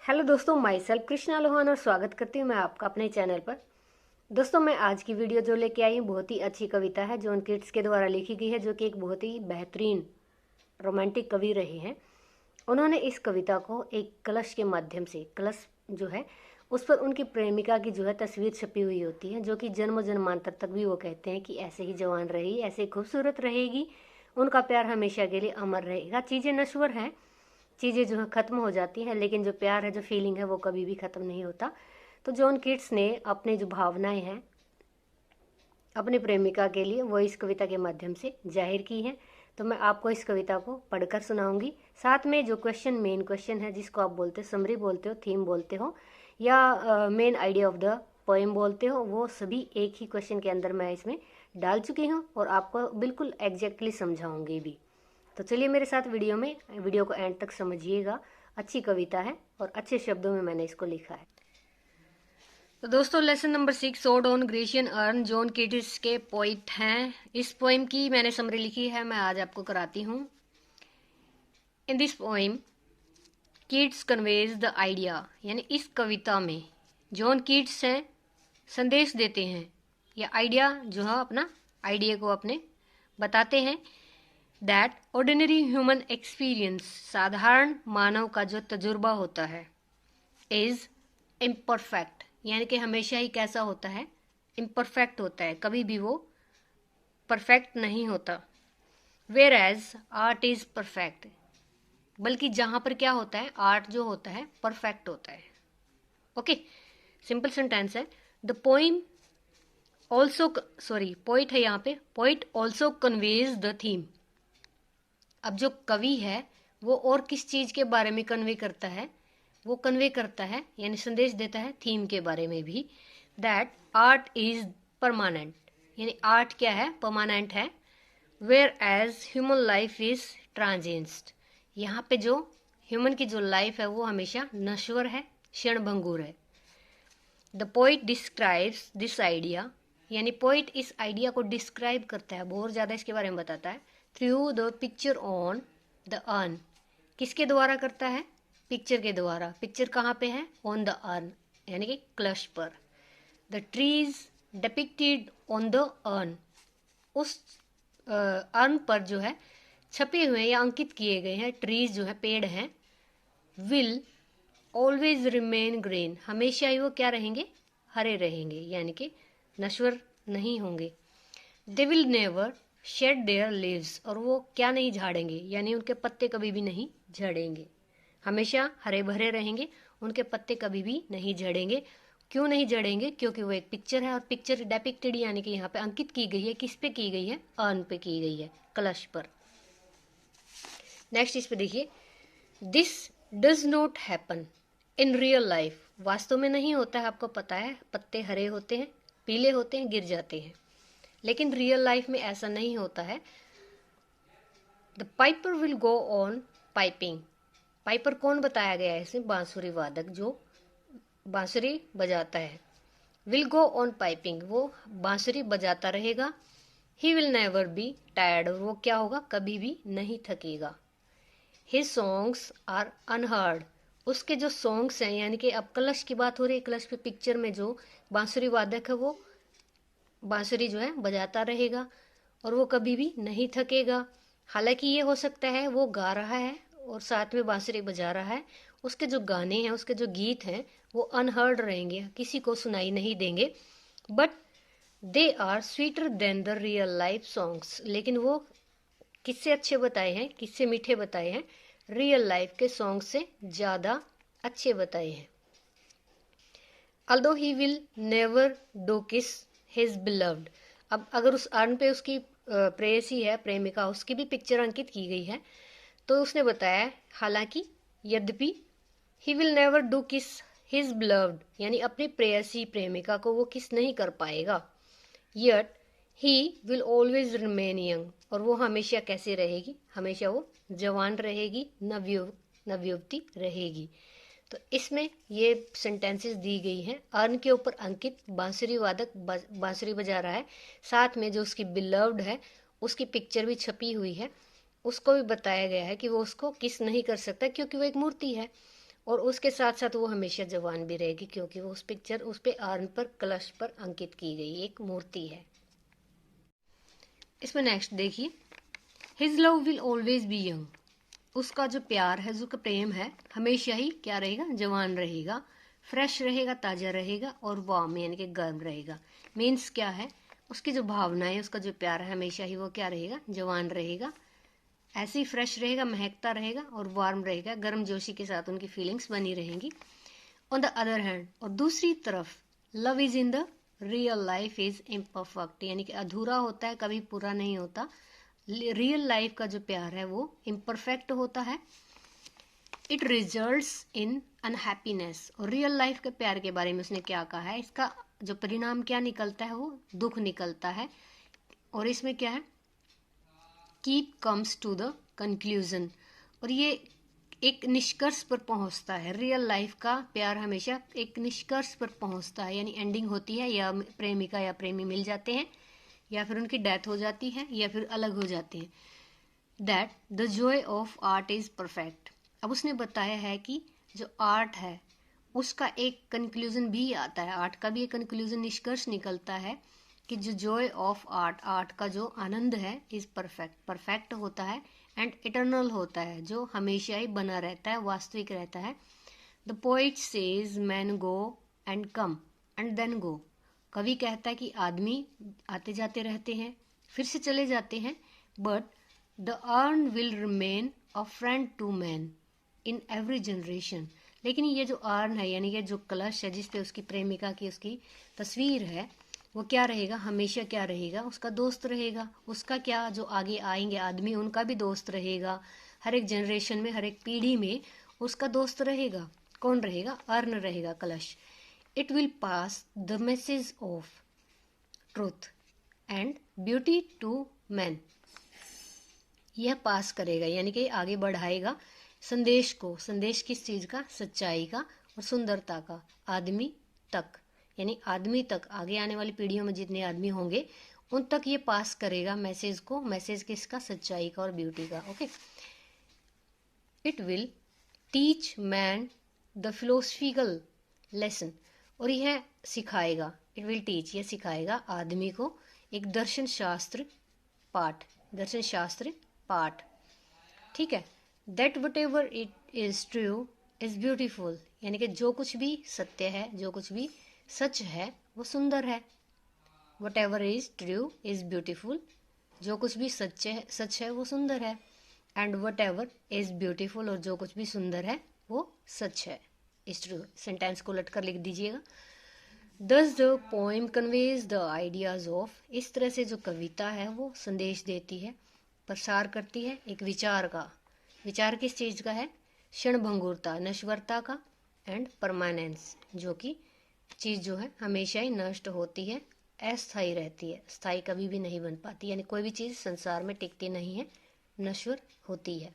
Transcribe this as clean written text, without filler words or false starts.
Hello दोस्तों, my self Krishna Lohan और स्वागत करती हूँ मैं आपका अपने चैनल पर। दोस्तों, मैं आज की वीडियो जो लेके आई हूँ बहुत ही अच्छी कविता है जॉन कीट्स के द्वारा लिखी गई है, जो कि एक बहुत ही बेहतरीन रोमांटिक कवि रहे हैं। उन्होंने इस कविता को एक कलश के माध्यम से, कलश जो है उस पर उनकी प्रेमिका की जो है तस्वीर छपी हुई होती है, जो कि जन्म जन्मांतर तक भी वो कहते हैं कि ऐसे ही जवान रहेगी, ऐसे ही खूबसूरत रहेगी, उनका प्यार हमेशा के लिए अमर रहेगा। चीज़ें नश्वर हैं, चीज़ें जो है ख़त्म हो जाती हैं, लेकिन जो प्यार है, जो फीलिंग है, वो कभी भी ख़त्म नहीं होता। तो जॉन कीट्स ने अपने जो भावनाएं हैं अपनी प्रेमिका के लिए वो इस कविता के माध्यम से जाहिर की हैं। तो मैं आपको इस कविता को पढ़कर सुनाऊंगी। साथ में जो क्वेश्चन, मेन क्वेश्चन है, जिसको आप बोलते हो समरी बोलते हो, थीम बोलते हो, या main idea of the poem बोलते हो, वो सभी एक ही क्वेश्चन के अंदर मैं इसमें डाल चुकी हूँ और आपको बिल्कुल एग्जैक्टली समझाऊंगी भी। तो चलिए मेरे साथ वीडियो को एंड तक समझिएगा। अच्छी कविता है और अच्छे शब्दों में मैंने इसको लिखा है। तो दोस्तों, lesson number 6, odd on Grecian earn, John Keats के पोइट हैं। इस पोइम की मैंने समरी लिखी है, मैं आज आपको कराती हूँ। In this poem Keats conveys the idea, यानी इस कविता में जॉन कीट्स हैं संदेश देते हैं, या आइडिया जो है अपना आइडिया को अपने बताते हैं। दैट ऑर्डिनरी ह्यूमन एक्सपीरियंस, साधारण मानव का जो तजुर्बा होता है, इज इम्परफेक्ट, यानी कि हमेशा ही कैसा होता है, इम्परफेक्ट होता है, कभी भी वो परफेक्ट नहीं होता। Whereas art is perfect, बल्कि जहां पर क्या होता है, आर्ट जो होता है परफेक्ट होता है। ओके, सिंपल सेंटेंस है। The poem also, sorry poet है यहाँ पे, poet also conveys the theme. अब जो कवि है वो और किस चीज के बारे में कन्वे करता है, वो कन्वे करता है यानी संदेश देता है थीम के बारे में भी। दैट आर्ट इज परमानेंट, यानी आर्ट क्या है, परमानेंट है। Whereas human life is transient, यहाँ पे जो ह्यूमन की जो लाइफ है वो हमेशा नश्वर है, क्षणभंगुर है। The poet describes this idea, यानी पोइट इस आइडिया को डिस्क्राइब करता है, बहुत ज़्यादा इसके बारे में बताता है। Through the picture on the earn, किसके द्वारा करता है, पिक्चर के द्वारा। पिक्चर कहाँ पे है, ऑन द अर्न, यानी कि कलश पर। The trees depicted on the earn, उस अर्न पर जो है छपे हुए या अंकित किए गए हैं ट्रीज जो है, पेड़ हैं। विल ऑलवेज रिमेन ग्रीन, हमेशा ही वो क्या रहेंगे, हरे रहेंगे, यानी कि नश्वर नहीं होंगे। They will never shade there leaves, और वो क्या नहीं झाड़ेंगे, यानी उनके पत्ते कभी भी नहीं झड़ेंगे, हमेशा हरे भरे रहेंगे, उनके पत्ते कभी भी नहीं झड़ेंगे। क्यों नहीं झड़ेंगे, क्योंकि वो एक पिक्चर है, और पिक्चर डेपिक्टेड यानी कि यहाँ पे अंकित की गई है, किस पे की गई है, अर्न पे की गई है, कलश पर। नेक्स्ट इस पे देखिए, this does not happen in real life, वास्तव में नहीं होता है, आपको पता है पत्ते हरे होते हैं, पीले होते हैं, गिर जाते हैं, लेकिन रियल लाइफ में ऐसा नहीं होता है। The Piper will go on piping, Piper कौन बताया गया है इसमें, बांसुरी वादक जो बांसुरी बजाता है। विल गो ऑन पाइपिंग, वो बांसुरी बजाता रहेगा। He will never be tired, वो क्या होगा, कभी भी नहीं थकेगा। हिज सॉन्ग्स आर अनहर्ड, उसके जो सॉन्ग्स हैं, यानी कि अब कलश की बात हो रही है, कलश पे पिक्चर में जो बांसुरी वादक है वो बांसुरी जो है बजाता रहेगा और वो कभी भी नहीं थकेगा। हालांकि ये हो सकता है वो गा रहा है और साथ में बांसुरी बजा रहा है, उसके जो गाने हैं, उसके जो गीत हैं, वो अनहर्ड रहेंगे, किसी को सुनाई नहीं देंगे। But they are sweeter than the real life songs, लेकिन वो किससे अच्छे बताए हैं, किससे मीठे बताए हैं, रियल लाइफ के सॉन्ग से ज़्यादा अच्छे बताए हैं। Although he will never do किस हिज बिलव्ड, अब अगर उस अर्न पे उसकी प्रेयसी है, प्रेमिका, उसकी भी पिक्चर अंकित की गई है, तो उसने बताया हालांकि, यद्यपि, ही विल नेवर डू किस हिज बिलव्ड, यानी अपनी प्रेयसी प्रेमिका को वो किस नहीं कर पाएगा। Yet he will always remain young, और वो हमेशा कैसे रहेगी, हमेशा वो जवान रहेगी, नवयुवती रहेगी। तो इसमें ये सेंटेंसेस दी गई हैं। अर्न के ऊपर अंकित, बांसुरी वादक बांसुरी बजा रहा है, साथ में जो उसकी बिलव्ड है उसकी पिक्चर भी छपी हुई है, उसको भी बताया गया है कि वो उसको किस नहीं कर सकता क्योंकि वो एक मूर्ति है, और उसके साथ साथ वो हमेशा जवान भी रहेगी, क्योंकि वो उस पे आर्न पर, कलश पर अंकित की गई एक मूर्ति है। इसमें नेक्स्ट देखिए, his love will always be young. उसका जो प्यार है, जो प्रेम है, हमेशा ही क्या रहेगा, जवान रहेगा, फ्रेश रहेगा, ताजा रहेगा, और वार्म यानी कि गर्म रहेगा। मीन्स क्या है, उसकी जो भावना है, उसका जो प्यार है, हमेशा ही वो क्या रहेगा, जवान रहेगा, ऐसे ही फ्रेश रहेगा, महकता रहेगा और वार्म रहेगा, गर्म जोशी के साथ उनकी फीलिंग्स बनी रहेंगी। ऑन द अदर हैंड, और दूसरी तरफ, love is in the real life is imperfect, यानी कि अधूरा होता है, कभी पूरा नहीं होता। रियल लाइफ का जो प्यार है वो इम्परफेक्ट होता है। इट रिजल्ट्स इन अनहैप्पीनेस, और रियल लाइफ के प्यार के बारे में उसने क्या कहा है, इसका जो परिणाम क्या निकलता है, वो दुख निकलता है। और इसमें क्या है, कीप कम्स टू द कंक्लूजन, और ये एक निष्कर्ष पर पहुंचता है। रियल लाइफ का प्यार हमेशा एक निष्कर्ष पर पहुंचता है, यानी एंडिंग होती है, या प्रेमिका या प्रेमी मिल जाते हैं, या फिर उनकी डेथ हो जाती है, या फिर अलग हो जाते हैं। That the Joy of art is perfect. अब उसने बताया है कि जो आर्ट है उसका एक कंक्लूजन भी आता है, आर्ट का भी एक कंक्लूजन, निष्कर्ष निकलता है कि जो जॉय ऑफ आर्ट, आर्ट का जो आनंद है, इज परफेक्ट, परफेक्ट होता है, एंड इटर्नल होता है, जो हमेशा ही बना रहता है, वास्तविक रहता है। The poet says man go and come and then go. कवि कहता है कि आदमी आते जाते रहते हैं, फिर से चले जाते हैं, but the urn will remain a friend to man in every generation. लेकिन ये जो अर्न है, यानी कि जो कलश है जिसपे उसकी प्रेमिका की उसकी तस्वीर है, वो क्या रहेगा, हमेशा क्या रहेगा, उसका दोस्त रहेगा। उसका क्या, जो आगे आएंगे आदमी, उनका भी दोस्त रहेगा। हर एक जनरेशन में, हर एक पीढ़ी में उसका दोस्त रहेगा। कौन रहेगा, अर्न रहेगा, कलश। It will pass the message of truth and beauty to man. यह पास करेगा, यानी कि आगे बढ़ाएगा संदेश को। संदेश किस चीज का, सच्चाई का और सुंदरता का, आदमी तक, यानी आदमी तक, आगे आने वाली पीढ़ियों में जितने आदमी होंगे उन तक ये पास करेगा मैसेज को। मैसेज किसका, सच्चाई का और ब्यूटी का। Okay, it will teach man the philosophical lesson, और यह सिखाएगा, इट विल टीच, यह सिखाएगा आदमी को एक दर्शन शास्त्र पाठ, दर्शन शास्त्र पाठ। ठीक है, that what ever it is true is beautiful, यानी कि जो कुछ भी सत्य है, जो कुछ भी सच है, वो सुंदर है। What ever is true is beautiful, जो कुछ भी सच है वो सुंदर है। And what ever is beautiful, और जो कुछ भी सुंदर है वो सच है, इज ट्रू। सेंटेंस को लटकर लिख दीजिएगा। Thus the poem conveys the ideas of, इस तरह से जो कविता है वो संदेश देती है, प्रसार करती है एक विचार का। विचार किस चीज का है, क्षणभंगुरता, नश्वरता का, एंड परमानेंस, जो कि चीज जो है हमेशा ही नष्ट होती है, अस्थायी रहती है, स्थायी कभी भी नहीं बन पाती, यानी कोई भी चीज संसार में टिकती नहीं है, नश्वर होती है।